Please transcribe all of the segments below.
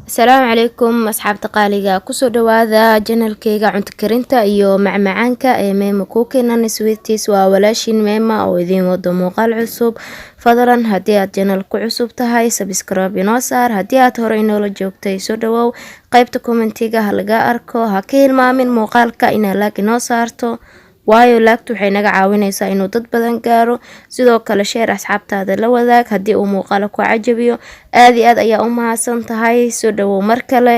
السلام عليكم أصحاب تقاليقا كسو دواذا جنال كيغا عند كرينتا iyo macmacaanka ee meema kuukeenan sweeties waa walaashin meema oo idiin wado muuqaal cusub fadlan haddii aad janal ku cusub tahay subscribe inoo saar haddii aad hore inoola joogtay soo dhawow qaybta commentiga ha laga arko ha ka hilmaamin muuqaalka inaad like inoo saarto waayo laagtu waxay naga caawinaysaa inuu dad badan gaaro sidoo kale share asxaabtaada la wadaag haddii uu muuqaal ku cajabiyo aad iyo aad ayaa u mahadsan tahay soo dhawow mar kale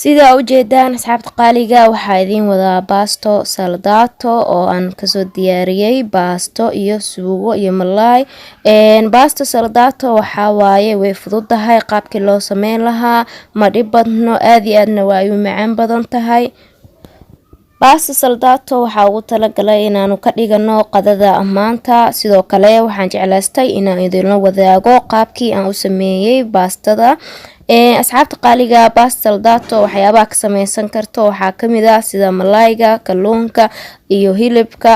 sida u jeedaan asxaabta qaaliga waxaa idiin wadaa baasto saldato oo aan kasoo diyaariyay baasto iyo suugo iyo malaay baasto saldato waxaa waaye way fududahay qaabkii loo sameyn lahaa ma dhib badno aad iyo aadna waa ay u macaan badan tahay baasto saldato waxaa ugu talagalay inaanu ka dhigano qadada maanta sidoo kale waxaan jeclaystay inaan idinla wadaago qaabkii aan u sameeyay baastada asxaabta qaaliga baasto saldato waxyaabaha ka sameysan karto waxaa kamid ah sida malaayga kalluunka iyo hilibka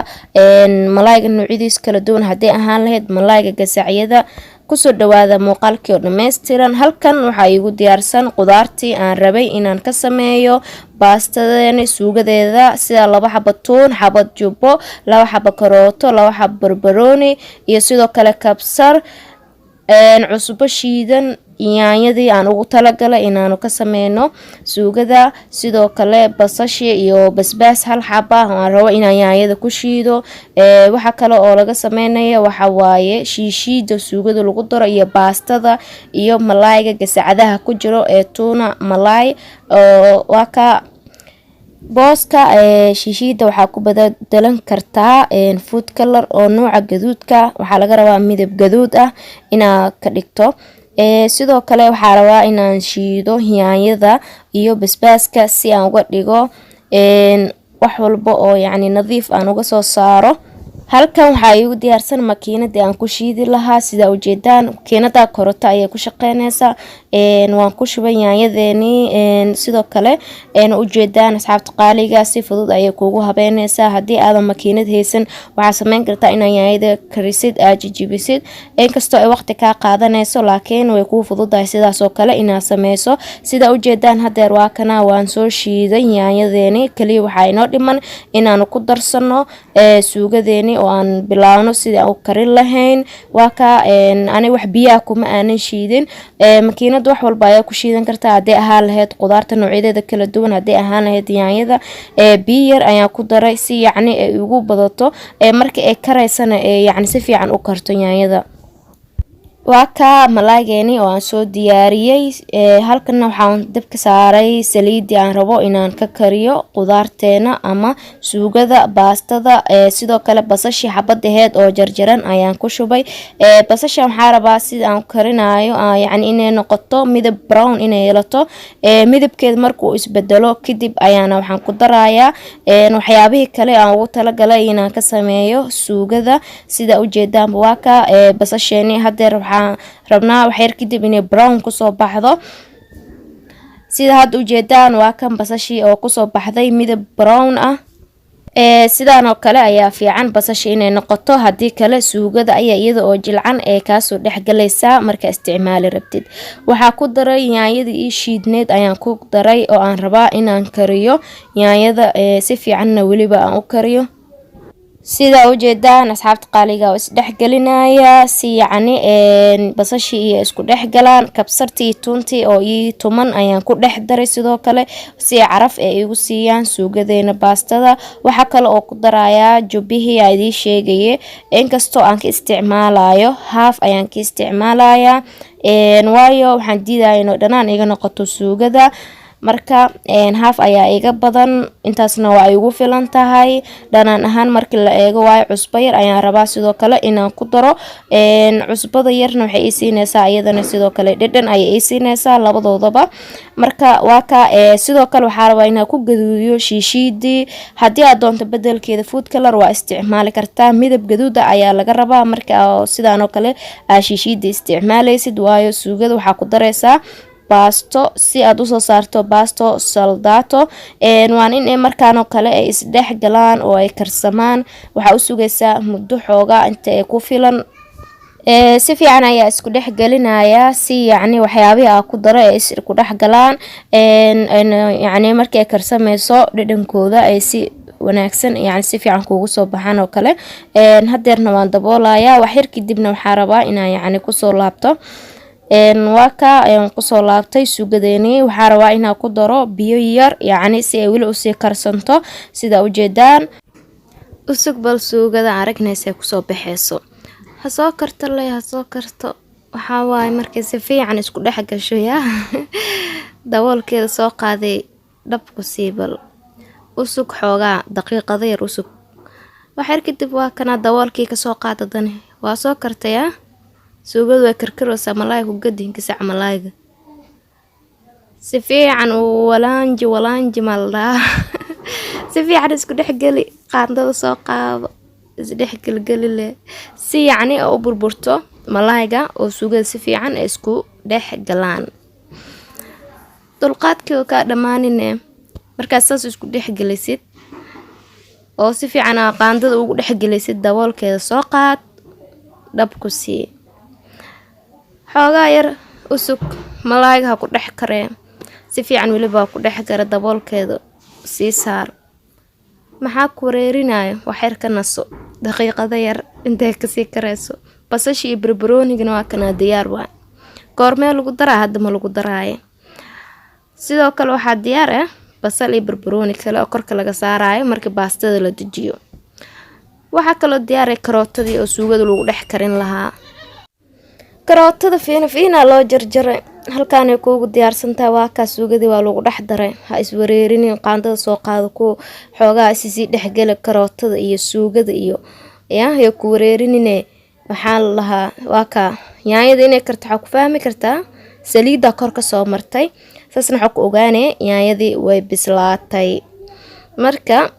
malaayga noocyadiisa kala duwan haddii ahaan lahayd malaayga gasacyada kusoo dhawaada muuqaalkii oo dhammaystiran halkan waxaa iigu diyaarsan qudaartii aan rabay inaan ka sameeyo baastadeeni suugadeeda sida 2 xabo tuun xabad jubbo 2 xabo karooto 2 xabo barbarooni iyo sidoo kale kabsar cusbo shiidan yaanyadii aan ugu talagalay inaanu ka sameyno suugada sidoo kale basashi iyo basbaas hal xaba aan rabo inaan yaanyada ku shiido waxa kale oo laga sameynaya waxa waaye shiishiida suugada lagu daro iyo baastada iyo malaayga gasacadaha ku jiro ee tuna malaay waa ka booska shiishiida waxaa ku bedelan kartaa food color oo nooca gaduudka waxaa laga rabaa midab gaduud ah inaad ka dhigto sidoo kale waxaa rabaa inaan shiido yaanyada iyo basbaaska si aan uga dhigo wax walba oo yacni nadiif aan uga soo saaro halkan waxaa iigu diyaarsan makiinadii aan ku shiidi lahaa sida ujeedaan makiinada koronto ayay ku shaqeynaysaa waan ku shubay yaanyadeeni sidoo kale ujeedaan asxaabta qaaliga si fudud ayay kuugu habeynaysaa haddii aadan makiinad haysan waxaa sameyn kartaa inaad yaanyada karisid aad jijibisid inkastoo ay waqti kaa qaadanayso laakiin way kuu fududahay sidaas oo kale inaad sameyso sida ujeedaan hadeer waa kana waan soo shiiday yaanyadeeni kaliya waxaa inoo dhiman inaanu ku darsano suugadeeni oo aan bilaawno sidii aan u karin lahayn waa ka ani wax biyaha kuma aanan shiidin makiinada wax walba ayaa ku shiidan kartaa haddii ahaan lahayd qudaarta noocyadeeda kala duwan haddii ahaan lahayd yaanyada biyo yar ayaan ku daray si yacni ay ugu badato marka ay karaysana yacni si fiican u karto yaanyada waa ka malaageeni oo aan soo diyaariyay halkan waxaan dabka saaray saliidii aan rabo inaan ka kariyo qudaarteena ama suugada baastada sidoo kale basashi xabadaheed oo jarjaran ayaan ku shubay basasha waxaa rabaa sida aan karinayo yacni inay noqoto midab brown inay yeelato midabkeed markuu isbedelo kadib ayaana waxaan ku darayaa waxyaabihii kale aan ugu talagalay inaan ka sameeyo suugada sida ujeedaanba waa ka basasheeni hadeer waxaan rabnaa waxyar kadib inay brown kusoo baxdo sida hadda ujeedaan waa kan basashi oo kusoo baxday midab brown ah sidaan oo kale ayaa fiican basashi inay noqoto haddii kale suugada ayaa iyada oo jilcan ee kaasoo dhexgalaysaa marka isticmaali rabtid waxaa ku daray yaanyada ii shiidneed ayaan ku daray oo aan rabaa inaan kariyo yaanyada si fiicanna weliba aan u kariyo sida ujeedaan asxaabta qaaliga oo isdhexgelinaya si yacni basashi iyo isku dhexgalaan kabsartii tuuntii oo ii tuman ayaan ku dhex daray sidoo kale si caraf ay igu siiyaan suugadeena baastada waxaa kale oo ku darayaa jubbihii aan idiin sheegaye inkastoo aan ka isticmaalayo haaf ayaan ka isticmaalayaa waayo waxaan diidaya inuu dhanaan iga noqoto suugada marka haaf ayaa iga badan intaasna waa igu filan tahay dhanaan ahaan markii la eego waayo cusbo yar ayaan rabaa sidoo kale inaan ku daro cusbada yarna waxay ii siinaysaa iyadana sidoo kale dhadhan ayay ii siinaysaa labadoodaba marka waa ka sidoo kale waxaa rabaa inaan ku gaduudiyo shiishiidii haddii aad doonto bedelkeeda food color waa isticmaali kartaa midab gaduuda ayaa laga rabaa marka sidaan oo kale aa shiishiida isticmaalaysid waayo suugada waxaa ku daraysaa baasto si aad usoo saarto baasto saldato waan in markaan oo kale ay isdhex galaan oo ay karsamaan waxaa u sugaysaa muddo xoogaa inta ay ku filan si fiican ayaa isku dhex gelinayaa si yacni waxyaabihi aa ku daro ay isku dhex galaan yacni markay karsameyso dhadhankooda ay si wanaagsan yacni si fiican kuugu soo baxaan oo kale. Hadeerna waan daboolayaa wax yar kadibna waxaa rabaa inaan yacni kusoo laabto. Waa ka ayaan kusoo laabtay suugadeeni. Waxaa rabaa inaan ku daro biyo yar yacni si ay weli usii karsanto sida ujeedaan. Usug bal suugada aragnaysa kusoo baxayso. Hasoo karto leh hasoo karto. Waxaa waaye markay si fiican isku dhex gasho yaa daboolkeeda soo qaaday dabku siibal. Usug xoogaa daqiiqada yar usug. Wax yar kadib waa kana daboolkii ka soo qaadadane. Waa soo kartay suugadu way karkaraysaa malaayga ku gadinkiisa malaayga. Si fiican u walaanji maldaa. Si fiican isku dhex gali qaandada soo qaado. Is dhex gali leh. Si yacni oo burburto malaayga oo suugada si fiican isku dhex galaan. Dulqaadkii ka dhamaanine markaas saas isku dhex galisid oo si fiican qaandada ugu dhex galisid daboolkeeda soo qaad dabku sii. Xoogaa yar usug malaayga ku dhex kareen. Si fiican waliba ku dhex gara daboolkeeda sii saar. Maxaa ku wareerinayo wax yar ka naso daqiiqada yar intee ka sii karayso. Basasha iyo barbaroonigana waa kana diyaar waa. Goormee lagu daraa hadda ma lagu daraayo. Sidoo kale waxaa diyaar basal iyo barbarooni kale oo korka laga saarayo markii baastada la dejiyo. Waxaa kaloo diyaar karootadii oo suugada lagu dhex karin lahaa. Karootada fiina loo jarjaray halkaan ay kuugu diyaarsantahay waa ka suugadii waa lagu dhex daray. Ha is wareerinin qaandada soo qaado ku xoogaa si dhex gal karootada iyo suugada iyo yaa ku wareerinine waxaa lahaa waa ka yaanyada inay karto waxa ku fahmi kartaa saliida kor ka soo martay saasna waxa ku ogaanay yaanyadii way bislaatay. Marka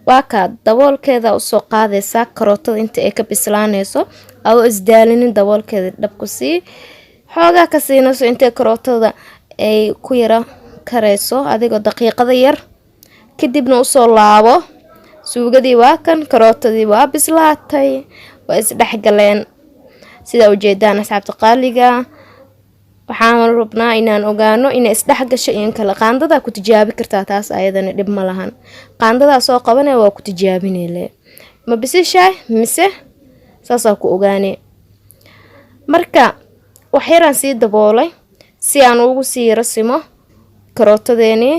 waa ka daboolkeeda u soo qaadaysa karootada inta ay ka bislaanayso adoo isdaalinin daboolkeeda dabku sii xoogaa ka siinayso inta karootada ay ku yara karayso adigoo daqiiqada yar kadibna u soo laabo. Suugadii waa kan karootadii waa bislaatay waa is dhex galeen sida ujeedaan asxaabta qaaliga. waxaan rabnaa inaan ogaano in is dhex gasho in kala qaandada ku tijaabi kartaa taas ayadana dhib ma lahan. Qaandada soo qabanay waa ku tijaabinaylee ma bisishay mise saas ku ogaanay. Marka wax yaraan sii daboolay si aan ugu sii rasimo karootadeeni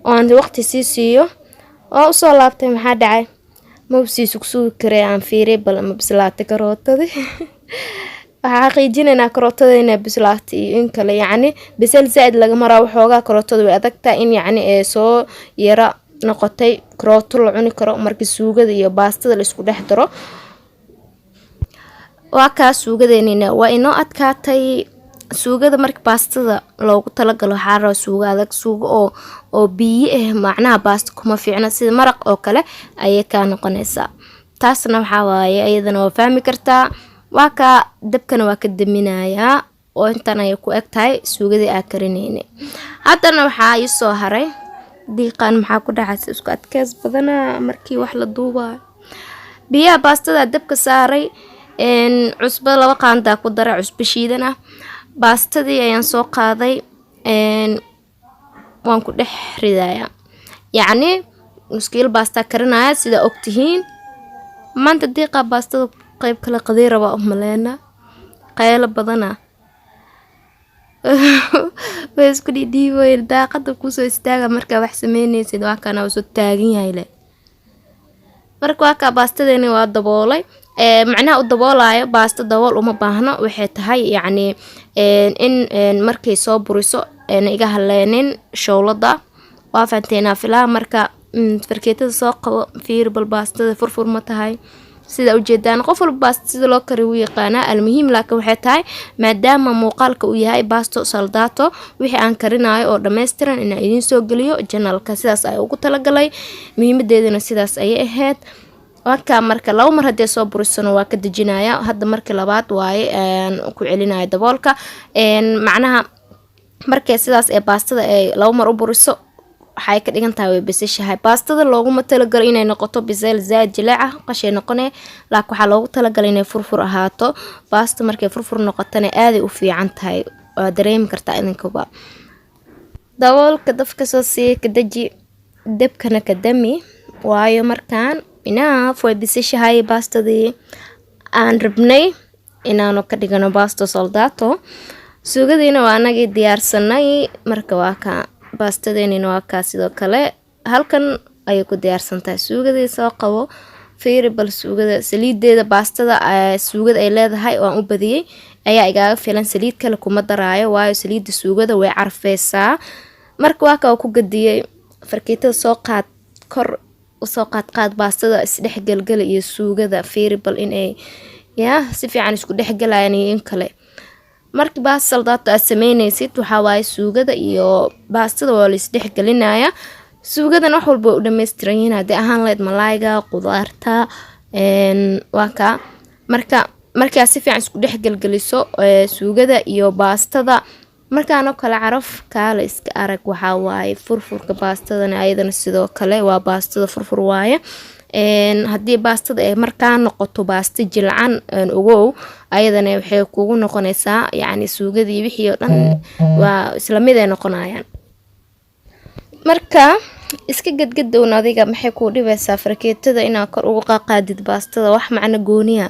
oo aan waqti sii siiyo oo soo laabtay maxaa dhacay ma sii sugsuu karey aan fiiray bal ma bislaatay karootadii. waxaa xaqiijinaynaa karootada inay bislaatay in kale yacni bisel zaid laga maraa waxoogaa karootada way adagtaa in yacni ee soo yara noqotay karooto la cuni karo markii suugada iyo baastada la isku dhex daro. waa ka suugadeena waa inoo adkaatay. Suugada markii baastada loogu talagalo waxaa raba suugo adag suugo oo biyo macnaha baasta kuma fiicna sida maraq oo kale ayay ka noqonaysaa. taasna waxaa waaye ayadana waa fahmi kartaa. waa ka dabkana waa ka daminayaa oo intan ay ku eg tahay suugadii aan karinayne. haddana waxaa ii soo haray diiqan maxaa ku dhacay isku adkeys badana markii wax la duubaa. biyaha baastada dabka saaray cusbo 2 qaanda ku daray cusbo shiidan ah. baastadii ayaan soo qaaday waan ku dhex ridayaa yacni muskiil baasta karinaya sida ogtihiin. maanta diiqa baastada qayb kala qadiira waa umaleena qaylo badana way isku dhiibay daaqada ku soo istaaga marka wax sameynaysid waa kana soo taagan yahay le. marka waa ka baastadeeni waa daboolay macnaha u daboolayo baasta dabool uma baahno waxay tahay yacni in markay soo buriso iga haleenin showlada waa faanteena filaa marka farkeetada soo qabo fiir bal baastada furfur ma tahay sida ujeedaan qof walba baasta sida loo kariyo yaqaana almuhiim laakiin waxay tahay maadaama muuqaalka uu yahay baasto saldato wixii aan karinayo oo dhameystiran in idin soo geliyo channelka sidaas ay ugu talagalay muhiimadeedana sidaas ay ahayd. waa marka 2 mar hadii soo burisano waa ka dejinaya hadda markii labaad waaye ku celinayo daboolka macnaha markay sidaas ee baastada ay 2 mar u buriso waxay ka dhigan tahay way bisishahay. Baastada looguma talagalay inay noqoto biseel zaad jileec ah qashay noqonay, laakiin waxaa loogu talagalay inay furfur ahaato. Baasta markay furfur noqotana aad ay u fiican tahay, waa dareemi kartaa idinkuba. Daboolka dabka soo sii ka daji, dabkana ka dami, waayo markaan enough way bisishahay baastadii aan rabnay inaanu ka dhigano baasto soldato. Suugadiina waa anagii diyaarsanay, marka waa ka baastadeennina waa ka sidoo kale halkan ayay ku diyaarsantahay. Suugadii soo qabo fiiri bal suugada saliideeda baastada suugada ay leedahay oo aan u badiyay ayaa igaaga filan, saliid kale kuma daraayo waayo saliidda suugada way carfeysaa. Marka waa ka ku gadiyay farkeetada soo qaad kor u soo qaad baastada isdhex galgal iyo suugada fiiri bal in ay si fiican isku dhex galayaan in kale. Markii baasta soldato aad sameynaysid waxaa waaye suugada iyo baastada waa la isdhex galinayaa. Suugadan wax walba u dhameystiran yihiin haddii ahaan leed malaayga, qudaarta, waa ka markaa si fiican isku dhex galgaliso suugada iyo baastada. Markaan oo kale caraf kale iska arag waxaa waaye furfurka baastadana ayadana sidoo kale waa baastada furfur waaye. Haddii baastada ay markaa noqoto baasta jilcan ogow ayadana waxay kugu noqonaysaa yacni suugadii wixii oo dhan waa isla mid ay noqonayaan. Marka iska gadgadown adiga maxay ku dhibaysaa farkeetada inaad kor ugu qaadid baastada, wax macna gooniya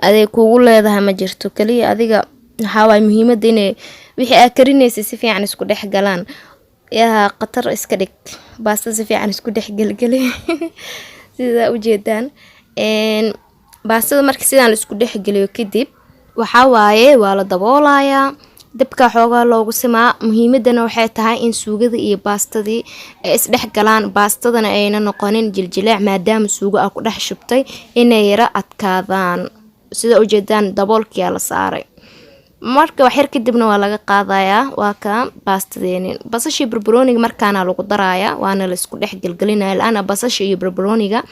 aday kugu leedahay ma jirto. Kaliya adiga waxaa waaye muhiimadda inay wixii aad karinaysa si fiican isku dhex galaan. Qatar iska dhig baastada si fiican isku dhex galgali sida u jeedaan. Baastada markii sidaan la isku dhex galiyo kadib waxaa waaye waa la daboolayaa, dabka xoogaa loogu simaa. Muhiimadana waxay tahay in suugada iyo baastadii ay isdhex galaan, baastadana ayna noqonin jiljileec maadaama suugo ah ku dhex shubtay inay yara adkaadaan. Sida u jeedaan daboolkiyaa la saaray. Marka wax yar kadibna waa laga qaadayaa, waa ka baastadeeni. Basasha barbarooniga markaana lagu darayaa, waana la isku dhex galgalinayaa. La'aana basasha iyo barbarooniga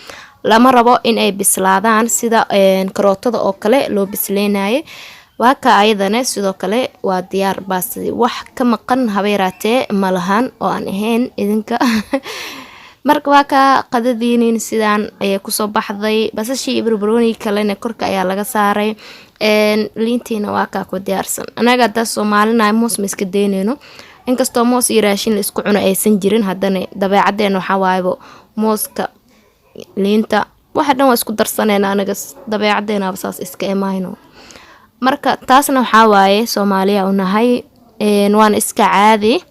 lama rabo in ay bislaadaan sida karootada oo kale loo bisleenayo. Waa ka ayadana sidoo kale waa diyaar baastadii. Wax ka maqan habeeraatee ma lahan oo aan ahayn idinka. Marka waa ka qadadiinin sidaan ayay ku soo baxday. Basasha iyo barbarooniga kalena korka ayaa laga saaray. Liintiina waa ka ku diyaarsan. Anaga hadda Soomaalina moos ma iska deyneyno, inkastoo moos iyo raashin la isku cuno aysan jirin, haddana dabeecaddeena waxaa waaye mooska liinta waxa dhan waa isku darsanayna anaga dabeecaddeena saas iska imaayno. Marka taasna waxaa waaye Soomaaliya u nahay, waan iska caadi.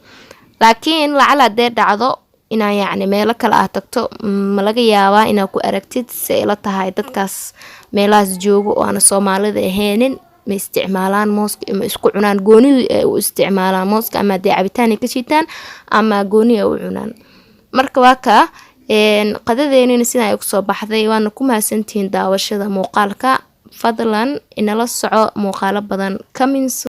Laakiin lacala hadee dhacdo inaa yacni meelo kale aad tagto ma laga yaabaa inaad ku aragtid si ay la tahay dadkaas meelahaas joogo oo aan Soomaalida ahaynin ma isticmaalaan mooska ama isku cunaan gooni u isticmaalaan mooska ama dee cabitaan ka shiitaan ama gooni u cunaan. Marka waa ka qadadeennina sidaan ay ku soo baxday. Waana ku mahadsantihiin daawashada muuqaalka. Fadlan inala soco muuqaalo badan coming soon.